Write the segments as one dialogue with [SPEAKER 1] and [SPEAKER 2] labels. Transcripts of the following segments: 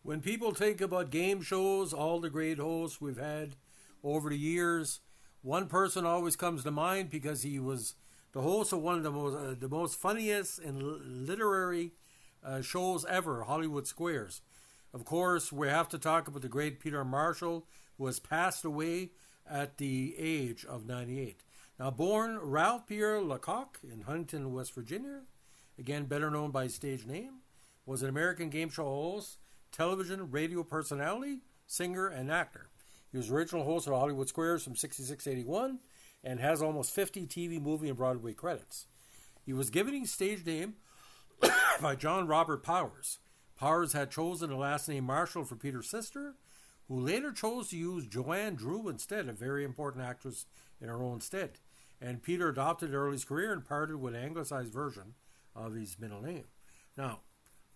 [SPEAKER 1] When people think about game shows, all the great hosts we've had over the years, one person always comes to mind because he was the host of one of the most funniest and literary shows ever, Hollywood Squares. Of course, we have to talk about the great Peter Marshall, who has passed away at the age of 98. Now, born Ralph Pierre Lecoq in Huntington, West Virginia, again better known by his stage name, was an American game show host, television, radio personality, singer, and actor. He was original host of Hollywood Squares from 66 to 81 and has almost 50 TV, movie, and Broadway credits. He was given his stage name by John Robert Powers. Powers had chosen the last name Marshall for Peter's sister, who later chose to use Joanne Drew instead, a very important actress in her own stead. And Peter adopted early his career and parted with an anglicized version of his middle name. Now,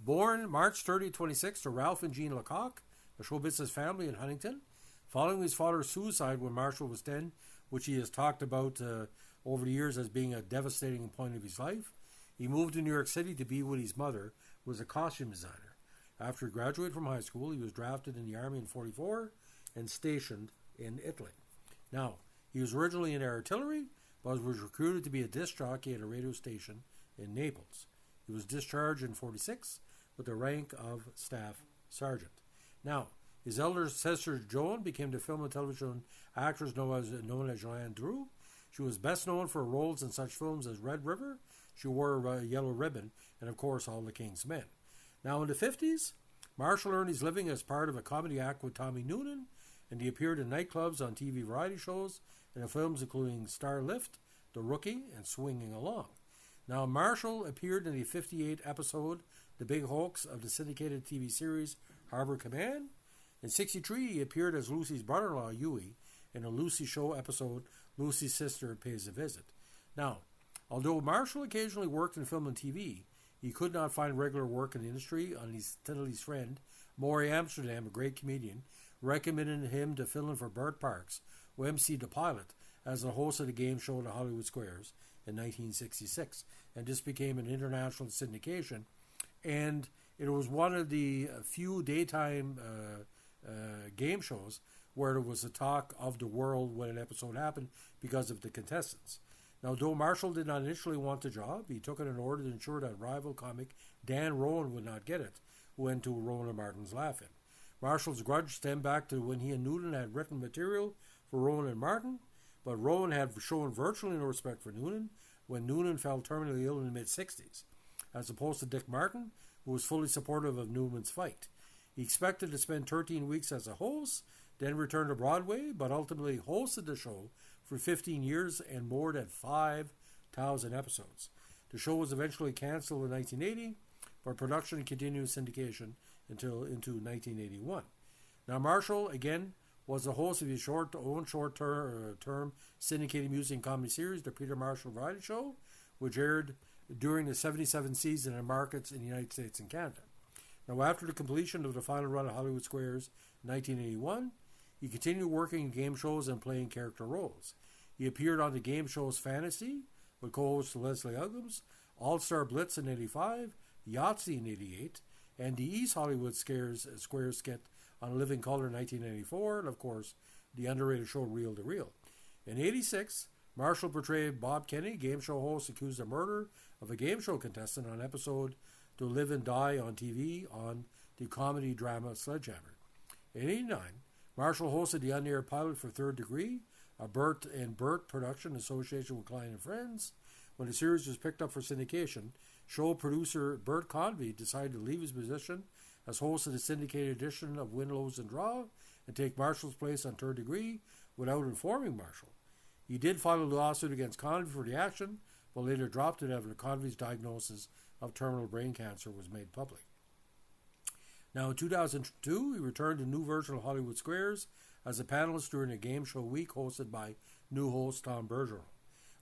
[SPEAKER 1] born March 30, 26 to Ralph and Jean Lecoq, a show business family in Huntington, following his father's suicide when Marshall was 10, which he has talked about over the years as being a devastating point of his life, he moved to New York City to be with his mother, who was a costume designer. After he graduated from high school, he was drafted in the Army in 44 and stationed in Italy. Now, he was originally in artillery, but was recruited to be a disc jockey at a radio station in Naples. He was discharged in 46 with the rank of staff sergeant. Now, his elder sister Joan became the film and television actress known as Joanne Drew. She was best known for roles in such films as Red River. She wore a yellow ribbon, and of course, All the King's Men. Now, in the 50s, Marshall earned his living as part of a comedy act with Tommy Noonan, and he appeared in nightclubs, on TV variety shows, and in films including Star Lift, The Rookie, and Swinging Along. Now, Marshall appeared in the 58 episode The Big Hoax of the syndicated TV series Harbor Command. In 63, he appeared as Lucy's brother-in-law, Huey, in a Lucy Show episode, Lucy's Sister Pays a Visit. Now, although Marshall occasionally worked in film and TV, he could not find regular work in the industry until his friend, Maury Amsterdam, a great comedian, recommended him to fill in for Bert Parks, who emceed the pilot as the host of the game show The Hollywood Squares in 1966. And this became an international syndication. And it was one of the few daytime game shows where there was a talk of the world when an episode happened because of the contestants. Now, though Marshall did not initially want the job, he took it in order to ensure that rival comic Dan Rowan would not get it, who went to Rowan and Martin's Laugh-In. Marshall's grudge stemmed back to when he and Noonan had written material for Rowan and Martin, but Rowan had shown virtually no respect for Noonan when Noonan fell terminally ill in the mid-60s, as opposed to Dick Martin, who was fully supportive of Newman's fight. He expected to spend 13 weeks as a host, then return to Broadway, but ultimately hosted the show for 15 years and more than 5,000 episodes. The show was eventually canceled in 1980, but production continued syndication until into 1981. Now, Marshall, again, was the host of his own short-term syndicated music and comedy series, The Peter Marshall Variety Show, which aired during the 77 season in markets in the United States and Canada. Now, after the completion of the final run of Hollywood Squares in 1981, he continued working in game shows and playing character roles. He appeared on the game shows Fantasy with co-host Leslie Uggams, All-Star Blitz in 85, Yahtzee in 88, and the East Hollywood Squares skit on Living Color in 1994, and of course, the underrated show Reel to Reel. In 86, Marshall portrayed Bob Kenny, game show host accused of murder of a game show contestant on episode To Live and Die on TV on the comedy drama Sledgehammer. In 89, Marshall hosted the on-air pilot for Third Degree, a Bert and Bert production in association with Klein and Friends. When the series was picked up for syndication, show producer Bert Convey decided to leave his position as host of the syndicated edition of Win, Lose, and Draw and take Marshall's place on Third Degree without informing Marshall. He did file a lawsuit against Convey for the action, but later dropped it after Convey's diagnosis of terminal brain cancer was made public. Now, in 2002, he returned to a new version of Hollywood Squares as a panelist during a game show week hosted by new host Tom Bergeron.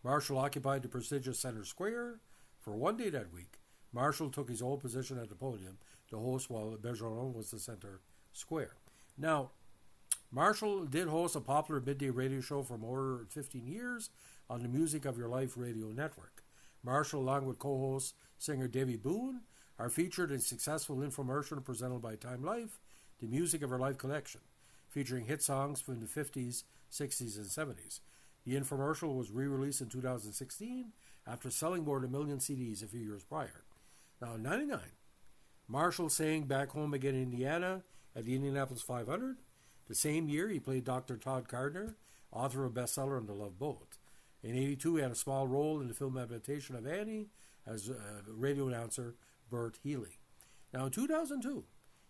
[SPEAKER 1] Marshall occupied the prestigious Center Square for one day that week. Marshall took his old position at the podium to host while Bergeron was the Center Square. Now, Marshall did host a popular midday radio show for more than 15 years on the Music of Your Life radio network. Marshall, along with co-host singer Debbie Boone, are featured in successful infomercial presented by Time Life the Music of Her Life collection, featuring hit songs from the 50s, 60s, and 70s. The infomercial was re-released in 2016 after selling more than 1 million CDs a few years prior. Now, in 1999, Marshall sang Back Home Again in Indiana at the Indianapolis 500. The same year, he played Dr. Todd Gardner, author of a bestseller on The Love Boat. In 1982, he had a small role in the film adaptation of Annie as radio announcer Bert Healy. Now, in 2002,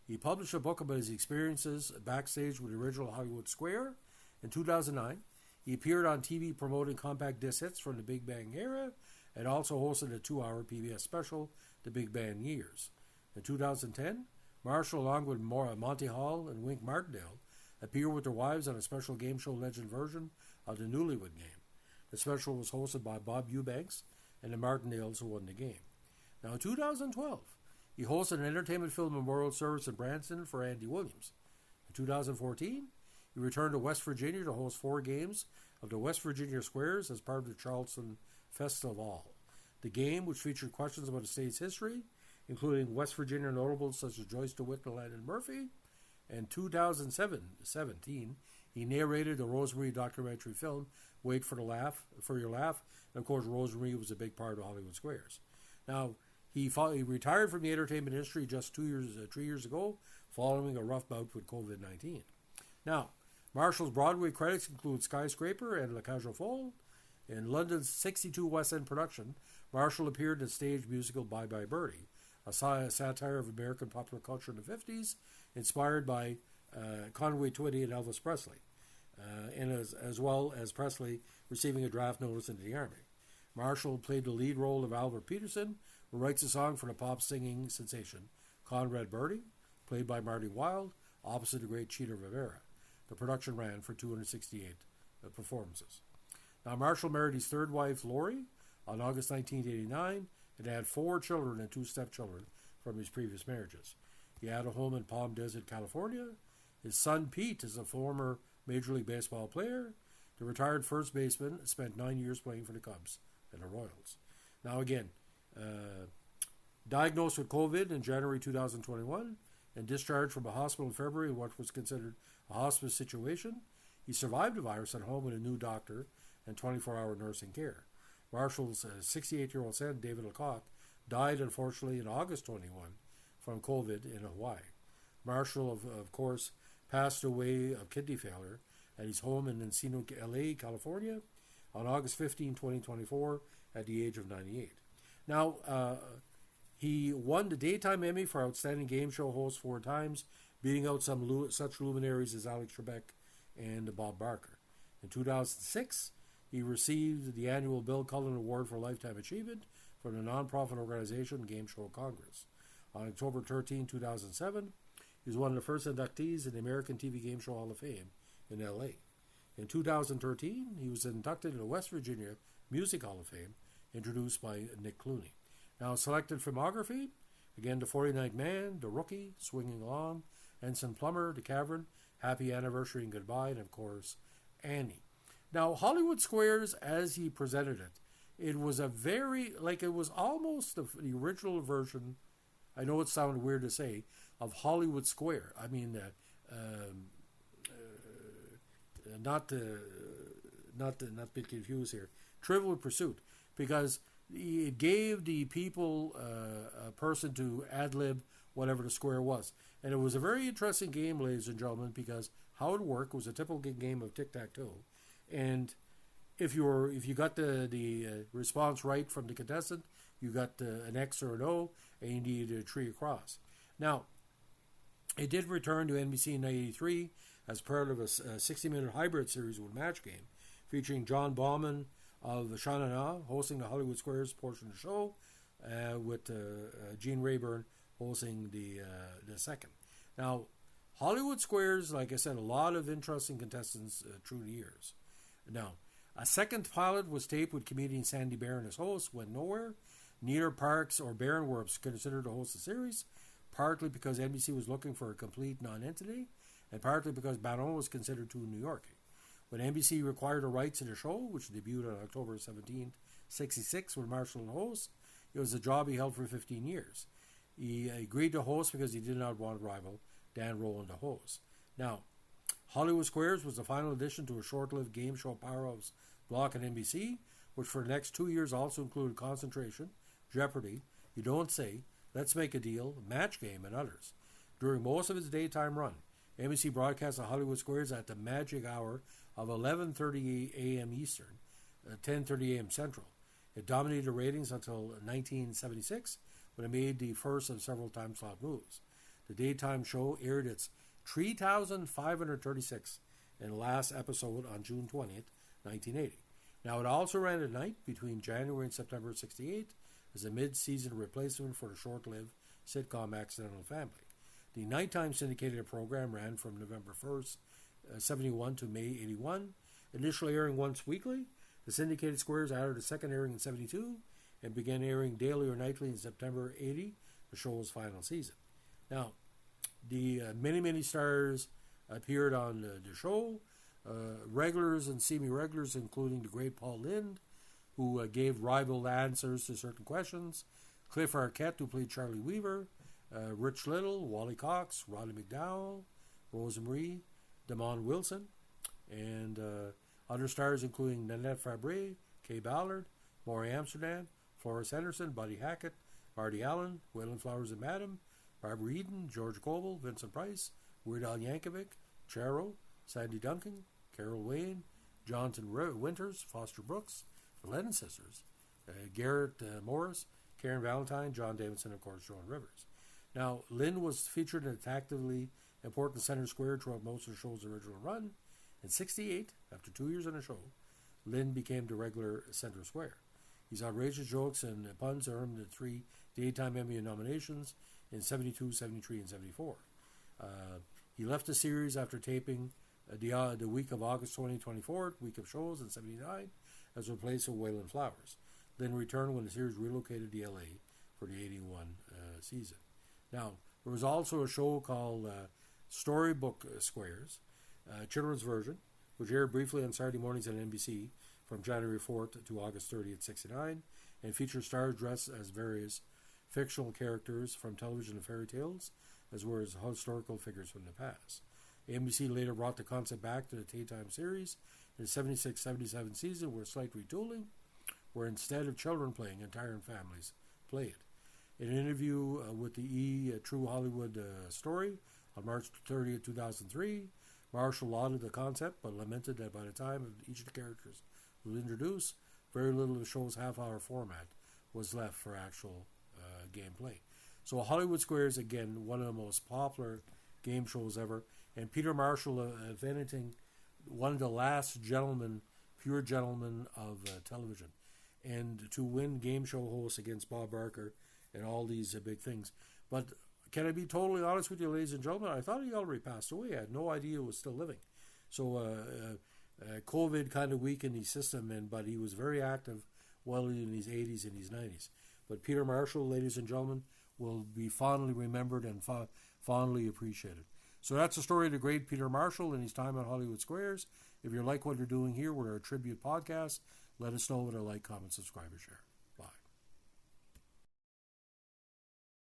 [SPEAKER 1] he published a book about his experiences backstage with the original Hollywood Square. In 2009, he appeared on TV promoting compact disc hits from the Big Bang era and also hosted a 2-hour PBS special, The Big Bang Years. In 2010, Marshall, along with Monty Hall and Wink Martindale, appeared with their wives on a special game show legend version of the Newlywed Game. The special was hosted by Bob Eubanks and the Martindales, who won the game. Now, in 2012, he hosted an entertainment film memorial service in Branson for Andy Williams. In 2014, he returned to West Virginia to host 4 games of the West Virginia Squares as part of the Charleston Festival. The game, which featured questions about the state's history, including West Virginia notables such as Joyce DeWitt and Landon Murphy. In 2017, he narrated the Rosemarie documentary film, Wait for Your Laugh. And of course, Rosemarie was a big part of Hollywood Squares. Now, he retired from the entertainment industry just 3 years ago, following a rough bout with COVID-19. Now, Marshall's Broadway credits include Skyscraper and La Cage aux Folles. In London's 62 West End production, Marshall appeared in the stage musical Bye Bye Birdie, a satire of American popular culture in the 50s, inspired by Conway Twitty and Elvis Presley, and as well as Presley receiving a draft notice into the Army. Marshall played the lead role of Albert Peterson, who writes a song for the pop singing sensation Conrad Birdie, played by Marty Wilde, opposite the great Cheetah Rivera. The production ran for 268 performances. Now, Marshall married his third wife, Lori, on August 1989, and had 4 children and 2 stepchildren from his previous marriages. He had a home in Palm Desert, California. His son, Pete, is a former Major League Baseball player. The retired first baseman spent 9 years playing for the Cubs and the Royals. Now, again, diagnosed with COVID in January 2021 and discharged from a hospital in February in what was considered a hospice situation, he survived the virus at home with a new doctor and 24-hour nursing care. Marshall's 68-year-old son, David Lecoq, died unfortunately in August 21 from COVID in Hawaii. Marshall, of course, passed away of kidney failure at his home in Encino, LA, California, on August 15, 2024, at the age of 98. Now, he won the Daytime Emmy for Outstanding Game Show Host 4 times, beating out such luminaries as Alex Trebek and Bob Barker. In 2006, he received the annual Bill Cullen Award for Lifetime Achievement from the nonprofit organization Game Show Congress. On October 13, 2007, he was one of the first inductees in the American TV Game Show Hall of Fame in LA. In 2013, he was inducted in the West Virginia Music Hall of Fame, introduced by Nick Clooney. Now, selected filmography, again, The 49th Man, The Rookie, Swinging Along, Ensign Plummer, The Cavern, Happy Anniversary and Goodbye, and of course, Annie. Now, Hollywood Squares, as he presented it, it was it was almost the original version, I know it sounded weird to say, of Hollywood Square. I mean, not to be confused here, Trivial Pursuit, because it gave the people a person to ad-lib whatever the square was. And it was a very interesting game, ladies and gentlemen, because how it worked was a typical game of tic-tac-toe. And if you got the response right from the contestant, you got an X or an O, and you needed a tree across. Now, it did return to NBC in 1983 as part of a 60-minute hybrid series with Match Game, featuring John Bauman of Sha Na Na hosting the Hollywood Squares portion of the show, with Gene Rayburn hosting the second. Now, Hollywood Squares, like I said, a lot of interesting contestants through the years. Now, a second pilot was taped with comedian Sandy Barron as host, went nowhere. Neither Parks or Barron were considered to host the series, partly because NBC was looking for a complete non-entity, and partly because Barron was considered too New York. When NBC required the rights to the show, which debuted on October 17, 1966 with Marshall and host, it was a job he held for 15 years. He agreed to host because he did not want to rival Dan Rowland, the host. Now, Hollywood Squares was the final addition to a short-lived game show powerhouse block at NBC, which for the next 2 years also included Concentration, Jeopardy, You Don't Say, Let's Make a Deal, Match Game, and others. During most of its daytime run, NBC broadcast the Hollywood Squares at the magic hour of 11:30 a.m. Eastern, 10:30 a.m. Central. It dominated the ratings until 1976, when it made the first of several time slot moves. The daytime show aired its 3,536 and last episode on June 20th, 1980. Now, it also ran at night between January and September of 68 as a mid-season replacement for the short-lived sitcom Accidental Family. The nighttime syndicated program ran from November 1st, 71 to May 81, initially airing once weekly. The syndicated squares added a second airing in 72 and began airing daily or nightly in September 80, the show's final season. Now, the many stars appeared on the show, regulars and semi-regulars, including the great Paul Lynde, who gave rival answers to certain questions, Cliff Arquette, who played Charlie Weaver, Rich Little, Wally Cox, Roddy McDowell, Rosa Marie, Damon Wilson, and other stars including Nanette Fabre, Kay Ballard, Maury Amsterdam, Florence Henderson, Buddy Hackett, Marty Allen, Waylon Flowers and Madam, Barbara Eden, George Coble, Vincent Price, Weird Al Yankovic, Charo, Sandy Duncan, Carol Wayne, Jonathan Winters, Foster Brooks, the Lennon Sisters, Garrett Morris, Karen Valentine, John Davidson, and of course Joan Rivers. Now, Lynn was featured in an actively important center square throughout most of the show's original run. In 68, after 2 years on the show, Lynn became the regular center square. His outrageous jokes and puns earned him 3 Daytime Emmy nominations in 72, 73, and 74. He left the series after taping the week of August 2024, week of shows in 79, as replaced with Waylon Flowers. Lynn returned when the series relocated to LA for the 81 season. Now, there was also a show called Storybook Squares, children's version, which aired briefly on Saturday mornings on NBC from January 4th to August 30th, 69, and featured stars dressed as various fictional characters from television and fairy tales, as well as historical figures from the past. NBC later brought the concept back to the daytime series in the 76-77 season with slight retooling, where instead of children playing, entire families play it. In an interview with the True Hollywood Story on March 30th, 2003, Marshall lauded the concept, but lamented that by the time each of the characters was introduced, very little of the show's half-hour format was left for actual gameplay. So Hollywood Squares, again, one of the most popular game shows ever, and Peter Marshall, if anything, one of the last pure gentlemen of television. And to win game show hosts against Bob Barker and all these big things. But can I be totally honest with you, ladies and gentlemen? I thought he already passed away. I had no idea he was still living. So COVID kind of weakened his system, but he was very active well in his 80s and his 90s. But Peter Marshall, ladies and gentlemen, will be fondly remembered and fondly appreciated. So that's the story of the great Peter Marshall and his time on Hollywood Squares. If you like what you're doing here with our tribute podcast, let us know with a like, comment, subscribe, or share.